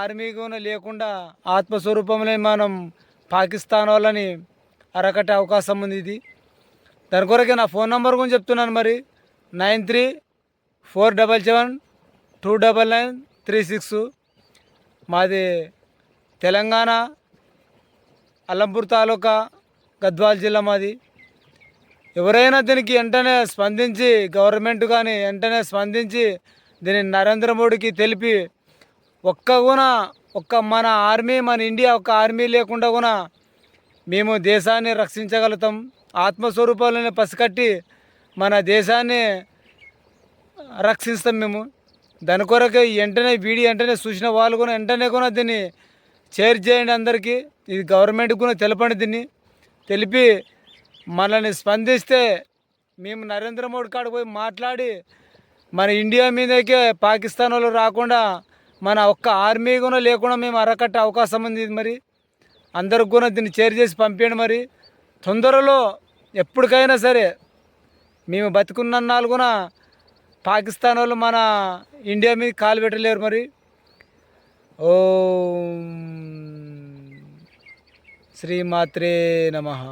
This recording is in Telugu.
ఆర్మీ కూడా లేకుండా ఆత్మస్వరూపంలో మనం పాకిస్తాన్ వాళ్ళని అరకట్టే అవకాశం ఉంది. ఇది దాని కొరకే నా ఫోన్ నెంబర్ కూడా చెప్తున్నాను మరి 9347729936. మాది తెలంగాణ, అల్లంపూర్ తాలూకా, గద్వాల్ జిల్లా మాది. ఎవరైనా దీనికి వెంటనే స్పందించి, గవర్నమెంట్ కానీ వెంటనే స్పందించి దీన్ని నరేంద్ర మోడీకి తెలిపి ఒక్క మన ఆర్మీ, మన ఇండియా ఒక్క ఆర్మీ లేకుండా కూడా మేము దేశాన్ని రక్షించగలుగుతాం. ఆత్మస్వరూపాలని పసికట్టి మన దేశాన్ని రక్షిస్తాం మేము. దాని కొరకే వెంటనే వీడియో వెంటనే చూసిన వాళ్ళు కూడా వెంటనే కూడా దీన్ని షేర్ చేయండి అందరికీ. ఇది గవర్నమెంట్కి కూడా తెలపండి. దీన్ని తెలిపి మనల్ని స్పందిస్తే మేము నరేంద్ర మోడీ కాడికి పోయి మాట్లాడి మన ఇండియా మీదకే పాకిస్తాన్ వాళ్ళు రాకుండా మన ఒక్క ఆర్మీ కూడా లేకుండా మేము అరకట్టే అవకాశం ఉంది. మరి అందరికి కూడా దీన్ని షేర్ చేసి పంపించండి. మరి తొందరలో ఎప్పటికైనా సరే మేము బతికున్నన్నాళ్ళు కూడా పాకిస్తాన్ వాళ్ళు మన ఇండియా మీద కాలు పెట్టలేరు. మరి ఓం శ్రీమాత్రే నమః.